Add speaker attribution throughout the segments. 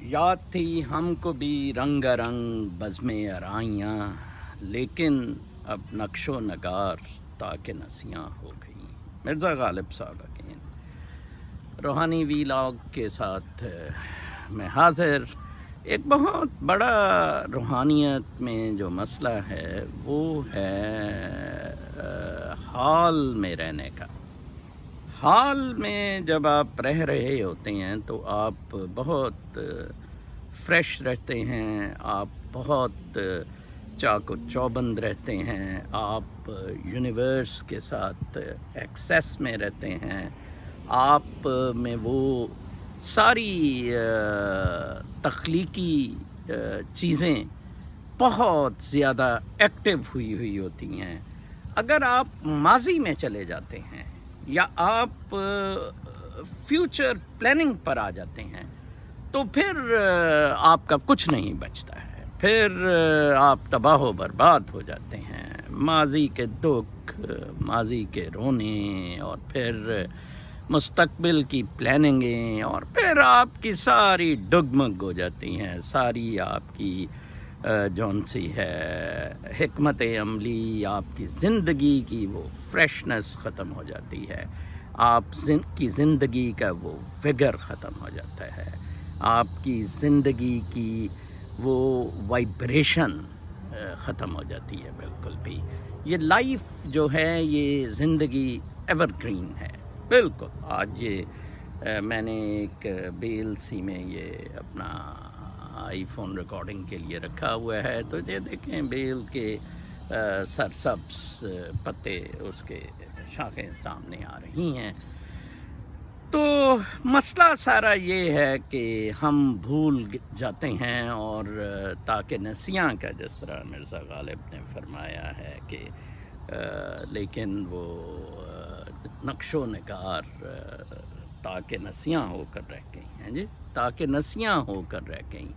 Speaker 1: یاد تھی ہم کو بھی رنگ رنگ بزم آرائیاں، لیکن اب نقش و نگار تاکہ نسیاں ہو گئیں۔ مرزا غالب صاحب اگین روحانی ویلاگ کے ساتھ میں حاضر۔ ایک بہت بڑا روحانیت میں جو مسئلہ ہے وہ ہے حال میں رہنے کا۔ حال میں جب آپ رہ رہے ہوتے ہیں تو آپ بہت فریش رہتے ہیں، آپ بہت چاق و چوبند رہتے ہیں، آپ یونیورس کے ساتھ ایکسیس میں رہتے ہیں، آپ میں وہ ساری تخلیقی چیزیں بہت زیادہ ایکٹیو ہوئی ہوتی ہیں۔ اگر آپ ماضی میں چلے جاتے ہیں یا آپ فیوچر پلاننگ پر آ جاتے ہیں تو پھر آپ کا کچھ نہیں بچتا ہے، پھر آپ تباہ و برباد ہو جاتے ہیں۔ ماضی کے دکھ، ماضی کے رونے، اور پھر مستقبل کی پلاننگیں، اور پھر آپ کی ساری ڈگمگ ہو جاتی ہیں، ساری آپ کی جون سی ہے حکمت عملی، آپ کی زندگی کی وہ فریشنس ختم ہو جاتی ہے، آپ کی زندگی کا وہ وگر ختم ہو جاتا ہے، آپ کی زندگی کی وہ وائبریشن ختم ہو جاتی ہے بالکل بھی۔ یہ لائف جو ہے، یہ زندگی ایور گرین ہے بالکل۔ آج یہ میں نے ایک بیل سی میں یہ اپنا آئی فون ریکارڈنگ کے لیے رکھا ہوا ہے، تو یہ دیکھیں بیل کے سرسبز پتے، اس کے شاخیں سامنے آ رہی ہیں۔ تو مسئلہ سارا یہ ہے کہ ہم بھول جاتے ہیں، اور تاکہ نسیاں کا جس طرح مرزا غالب نے فرمایا ہے کہ لیکن وہ نقش و نگار تاکہ نسیاں ہو کر رہ گئی ہیں، جی تاکہ نسیاں ہو کر رہ گئیں۔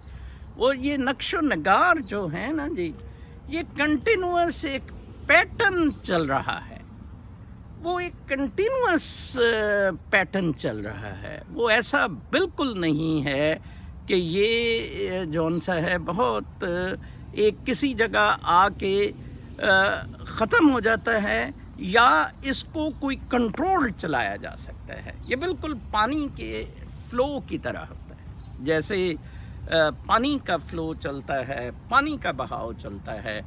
Speaker 1: وہ یہ نقش و نگار جو ہے نا جی، یہ کنٹینوس ایک پیٹرن چل رہا ہے، وہ ایک کنٹینوس پیٹرن چل رہا ہے۔ وہ ایسا بالکل نہیں ہے کہ یہ جون سا ہے بہت ایک کسی جگہ آ کے ختم ہو جاتا ہے، یا اس کو کوئی کنٹرول چلایا جا سکتا ہے۔ یہ بالکل پانی کے فلو کی طرح ہوتا ہے، جیسے پانی کا فلو چلتا ہے، پانی کا بہاؤ چلتا ہے،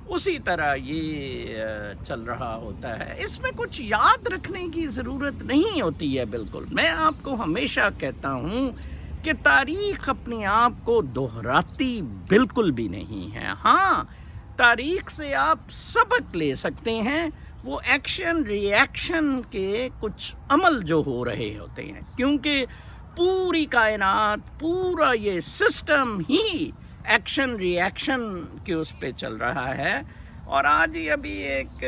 Speaker 1: اسی طرح یہ چل رہا ہوتا ہے۔ اس میں کچھ یاد رکھنے کی ضرورت نہیں ہوتی ہے بالکل۔ میں آپ کو ہمیشہ کہتا ہوں کہ تاریخ اپنے آپ کو دہراتی بالکل بھی نہیں ہے۔ ہاں، تاریخ سے آپ سبق لے سکتے ہیں، وہ ایکشن ری ایکشن کے کچھ عمل جو ہو رہے ہوتے ہیں، کیونکہ پوری کائنات، پورا یہ سسٹم ہی ایکشن ری ایکشن کے اس پہ چل رہا ہے۔ اور آج ہی ابھی ایک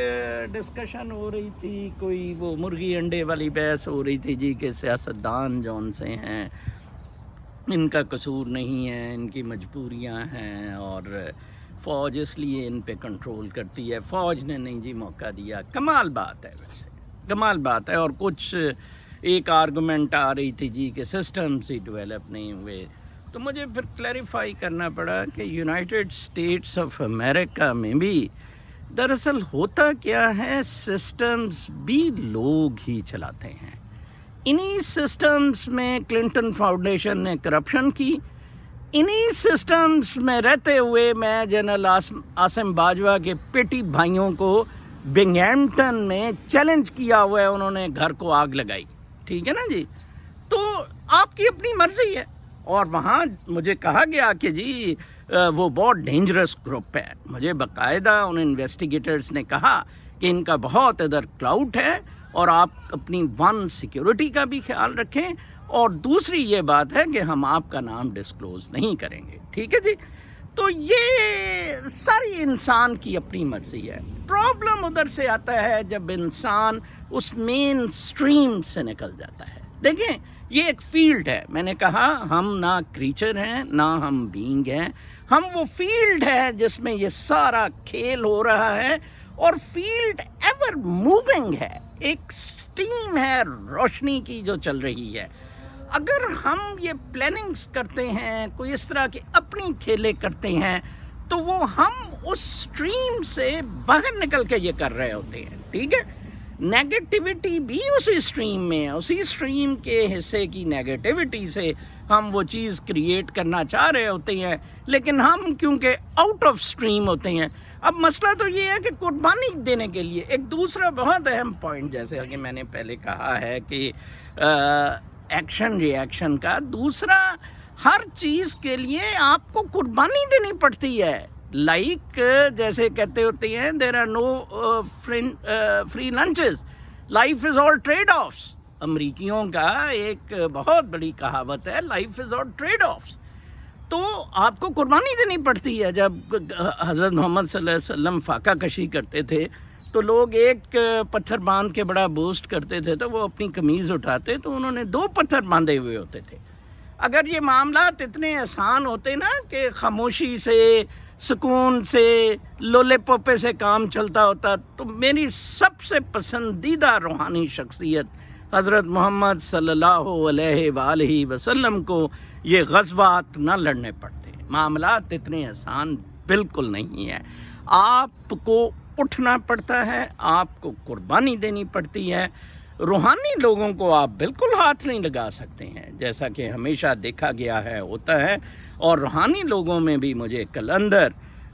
Speaker 1: ڈسکشن ہو رہی تھی، کوئی وہ مرغی انڈے والی بحث ہو رہی تھی جی، کہ سیاستدان جون سے ہیں، ان کا قصور نہیں ہے، ان کی مجبوریاں ہیں، اور فوج اس لیے ان پہ کنٹرول کرتی ہے، فوج نے نہیں جی موقع دیا۔ کمال بات ہے، ویسے کمال بات ہے۔ اور کچھ ایک آرگومنٹ آ رہی تھی جی کہ سسٹمز ہی ڈیولپ نہیں ہوئے، تو مجھے پھر کلیریفائی کرنا پڑا کہ یونائٹڈ اسٹیٹس آف امریکہ میں بھی دراصل ہوتا کیا ہے، سسٹمز بھی لوگ ہی چلاتے ہیں۔ انہی سسٹمز میں کلنٹن فاؤنڈیشن نے کرپشن کی، انہی سسٹمز میں رہتے ہوئے میں جنرل عاصم باجوہ کے پیٹی بھائیوں کو بنگھمپٹن میں چیلنج کیا ہوا ہے، انہوں نے گھر کو آگ لگائی، ٹھیک ہے نا جی۔ تو آپ کی اپنی مرضی ہے، اور وہاں مجھے کہا گیا کہ جی وہ بہت ڈینجرس گروپ ہے۔ مجھے باقاعدہ ان انویسٹیگیٹرز نے کہا کہ ان کا بہت ادھر کلاؤڈ ہے، اور آپ اپنی سیکیورٹی کا بھی خیال رکھیں، اور دوسری یہ بات ہے کہ ہم آپ کا نام ڈسکلوز نہیں کریں گے، ٹھیک ہے جی۔ تو یہ ساری انسان کی اپنی مرضی ہے۔ پرابلم ادھر سے آتا ہے جب انسان اس مین سٹریم سے نکل جاتا ہے۔ دیکھیں، یہ ایک فیلڈ ہے، میں نے کہا ہم نہ کریچر ہیں نہ ہم بینگ ہیں، ہم وہ فیلڈ ہے جس میں یہ سارا کھیل ہو رہا ہے، اور فیلڈ ایور موونگ ہے، ایک سٹیم ہے روشنی کی جو چل رہی ہے۔ اگر ہم یہ پلاننگز کرتے ہیں، کوئی اس طرح کی اپنی کھیلیں کرتے ہیں، تو وہ ہم اس سٹریم سے باہر نکل کے یہ کر رہے ہوتے ہیں. ٹھیک ہے، نیگیٹیوٹی بھی اسی سٹریم میں ہے، اسی سٹریم کے حصے کی نیگیٹیوٹی سے ہم وہ چیز کریٹ کرنا چاہ رہے ہوتے ہیں، لیکن ہم کیونکہ آؤٹ آف سٹریم ہوتے ہیں. اب مسئلہ تو یہ ہے کہ قربانی دینے کے لیے ایک دوسرا بہت اہم پوائنٹ، جیسے کہ میں نے پہلے کہا ہے کہ ایکشن ری ایکشن کا دوسرا، ہر چیز کے لیے آپ کو قربانی دینی پڑتی ہے. لائک جیسے کہتے ہوتے ہیں there are no free lunches, life is all trade offs. امریکیوں کا ایک بہت بڑی کہاوت ہے، life is all trade offs. تو آپ کو قربانی دینی پڑتی ہے. جب حضرت محمد صلی اللہ علیہ وسلم فاقہ کشی کرتے تھے تو لوگ ایک پتھر باندھ کے بڑا بوسٹ کرتے تھے، تو وہ اپنی قمیض اٹھاتے تو انہوں نے 2 پتھر باندھے ہوئے ہوتے تھے. اگر یہ معاملات اتنے آسان ہوتے نا کہ خاموشی سے، سکون سے، لولے پوپے سے کام چلتا ہوتا، تو میری سب سے پسندیدہ روحانی شخصیت حضرت محمد صلی اللہ علیہ وآلہ وسلم کو یہ غزوات نہ لڑنے پڑتے. معاملات اتنے آسان بالکل نہیں ہیں. آپ کو اٹھنا پڑتا ہے، آپ کو قربانی دینی پڑتی ہے. روحانی لوگوں کو آپ بالکل ہاتھ نہیں لگا سکتے ہیں، جیسا کہ ہمیشہ دیکھا گیا ہے ہوتا ہے. اور روحانی لوگوں میں بھی مجھے قلندر،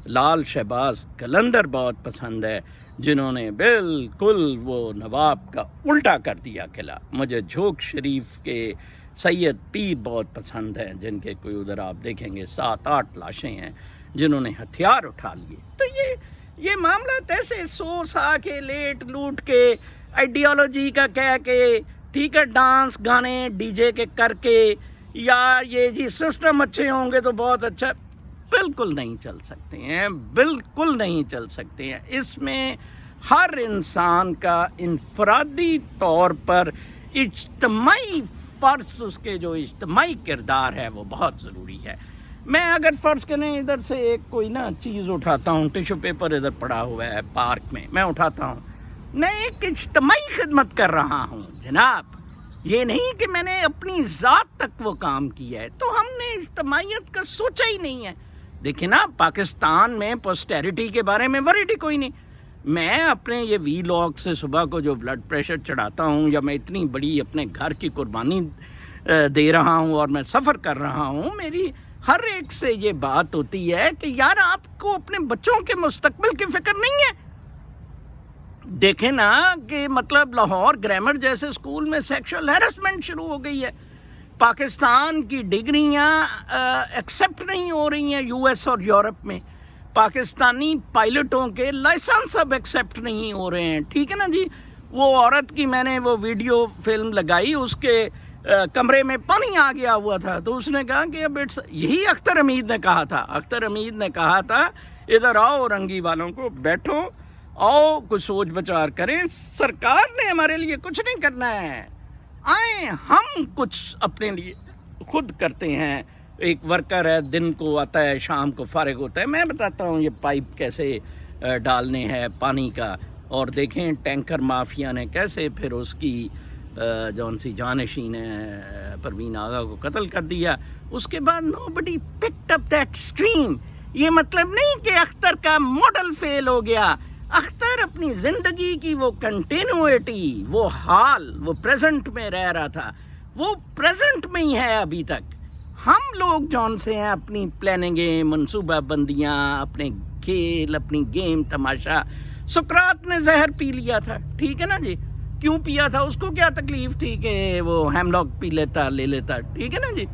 Speaker 1: لال شہباز قلندر بہت پسند ہے، جنہوں نے بالکل وہ نواب کا الٹا کر دیا قلعہ. مجھے جھوک شریف کے سید پیر بہت پسند ہیں، جن کے کوئی ادھر آپ دیکھیں گے 7-8 لاشیں ہیں جنہوں نے ہتھیار اٹھا لیے. تو یہ معاملات ایسے سو سا کے لیٹ لوٹ کے آئیڈیالوجی کا کہہ کے، ٹھیک ہے، ڈانس گانے ڈی جے کے کر کے، یا یہ جی سسٹم اچھے ہوں گے تو بہت اچھا، بالکل نہیں چل سکتے ہیں، بالکل نہیں چل سکتے ہیں. اس میں ہر انسان کا انفرادی طور پر اجتماعی فرض، اس کے جو اجتماعی کردار ہے وہ بہت ضروری ہے. میں اگر فرض کریں ادھر سے ایک کوئی نا چیز اٹھاتا ہوں، ٹیشو پیپر ادھر پڑا ہوا ہے پارک میں اٹھاتا ہوں، میں ایک اجتماعی خدمت کر رہا ہوں جناب. یہ نہیں کہ میں نے اپنی ذات تک وہ کام کیا ہے. تو ہم نے اجتماعیت کا سوچا ہی نہیں ہے. دیکھیں نا، پاکستان میں پوسٹیریٹی کے بارے میں ورڈی کوئی نہیں. میں اپنے یہ وی لاگ سے صبح کو جو بلڈ پریشر چڑھاتا ہوں، یا میں اتنی بڑی اپنے گھر کی قربانی دے رہا ہوں اور میں سفر کر رہا ہوں، میری ہر ایک سے یہ بات ہوتی ہے کہ یار آپ کو اپنے بچوں کے مستقبل کی فکر نہیں ہے. دیکھیں نا کہ مطلب لاہور گرامر جیسے اسکول میں سیکشل ہیرسمنٹ شروع ہو گئی ہے. پاکستان کی ڈگریاں ایکسیپٹ نہیں ہو رہی ہیں یو ایس اور یورپ میں. پاکستانی پائلٹوں کے لائسنس اب ایکسیپٹ نہیں ہو رہے ہیں. ٹھیک ہے نا جی. وہ عورت کی میں نے وہ ویڈیو فلم لگائی، اس کے کمرے میں پانی آ گیا ہوا تھا، تو اس نے کہا کہ اب یہی اختر حمید نے کہا تھا. اختر حمید نے کہا تھا ادھر آؤ رنگی والوں کو، بیٹھو، آؤ کچھ سوچ بچار کریں. سرکار نے ہمارے لیے کچھ نہیں کرنا ہے، آئیں ہم کچھ اپنے لیے خود کرتے ہیں. ایک ورکر ہے، دن کو آتا ہے، شام کو فارغ ہوتا ہے. میں بتاتا ہوں یہ پائپ کیسے ڈالنے ہیں پانی کا، اور دیکھیں ٹینکر مافیا نے کیسے پھر اس کی جون سی جانشین ہے پروین آغا کو قتل کر دیا. اس کے بعد nobody picked up that stream. یہ مطلب نہیں کہ اختر کا ماڈل فیل ہو گیا. اختر اپنی زندگی کی وہ کنٹینیوٹی، وہ حال، وہ پریزنٹ میں رہ رہا تھا، وہ پریزنٹ میں ہی ہے ابھی تک. ہم لوگ جون سے ہیں اپنی پلاننگیں، منصوبہ بندیاں، اپنے کھیل، اپنی گیم تماشا. سقراط نے زہر پی لیا تھا، ٹھیک ہے نا جی. کیوں پیا تھا؟ اس کو کیا تکلیف تھی کہ وہ ہیم لاک پی لیتا، لے لیتا، ٹھیک ہے نا جی.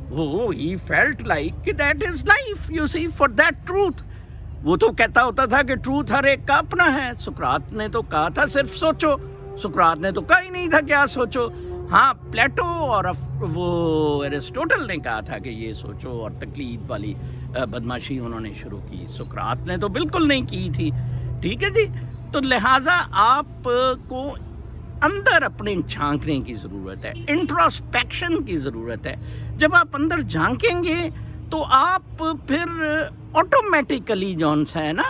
Speaker 1: وہ ہی فیلٹ لائک کہ that is life, you see, for that truth. وہ تو کہتا ہوتا تھا کہ ٹروتھ ہر ایک کا اپنا ہے. سقراط نے تو کہا تھا صرف سوچو. سقراط نے تو کہا ہی نہیں تھا کیا سوچو. ہاں، پلیٹو اور وہ ایرسٹوٹل نے کہا تھا کہ یہ سوچو، اور تقلید والی بدماشی انہوں نے شروع کی. سقراط نے تو بالکل نہیں کی تھی. ٹھیک ہے جی. تو لہٰذا آپ کو اندر اپنے جھانکنے کی ضرورت ہے، انٹراسپیکشن کی ضرورت ہے. جب آپ اندر جھانکیں گے تو آپ پھر آٹومیٹیکلی جونس ہے نا،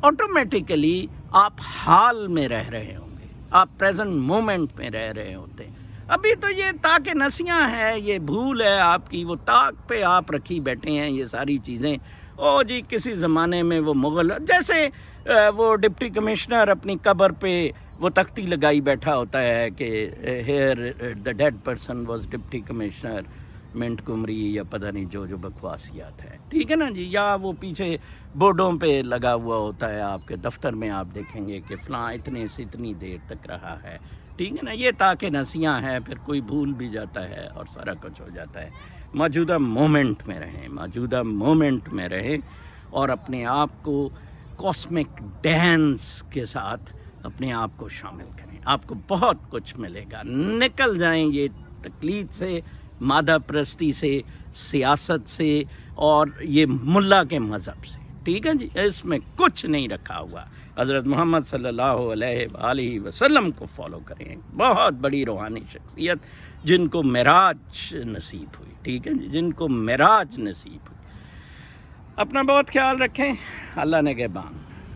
Speaker 1: آٹومیٹیکلی آپ حال میں رہ رہے ہوں گے، آپ پریزنٹ مومنٹ میں رہ رہے ہوتے ہیں. ابھی تو یہ تاک نسیاں ہے، یہ بھول ہے آپ کی، وہ تاک پہ آپ رکھی بیٹھے ہیں یہ ساری چیزیں. او جی کسی زمانے میں وہ مغل، جیسے وہ ڈپٹی کمشنر اپنی قبر پہ وہ تختی لگائی بیٹھا ہوتا ہے کہ here the dead person was deputy commissioner منٹ کمری، یا پتہ نہیں جو بکواسیات ہے، ٹھیک ہے نا جی. یا وہ پیچھے بورڈوں پہ لگا ہوا ہوتا ہے، آپ کے دفتر میں آپ دیکھیں گے کہ فلاں اتنے سے اتنی دیر تک رہا ہے، ٹھیک ہے نا. یہ تاکہ نسیاں ہیں، پھر کوئی بھول بھی جاتا ہے اور سارا کچھ ہو جاتا ہے. موجودہ مومنٹ میں رہیں، موجودہ مومنٹ میں رہیں، اور اپنے آپ کو کاسمک ڈانس کے ساتھ اپنے آپ کو شامل کریں. آپ کو بہت کچھ ملے گا. نکل جائیں یہ تقلید سے، مادہ پرستی سے، سیاست سے، اور یہ ملا کے مذہب سے، ٹھیک ہے جی. اس میں کچھ نہیں رکھا ہوا. حضرت محمد صلی اللہ علیہ وآلہ وسلم کو فالو کریں. بہت بڑی روحانی شخصیت جن کو معراج نصیب ہوئی، ٹھیک ہے جی، جن کو معراج نصیب ہوئی. اپنا بہت خیال رکھیں. اللہ نگہبان.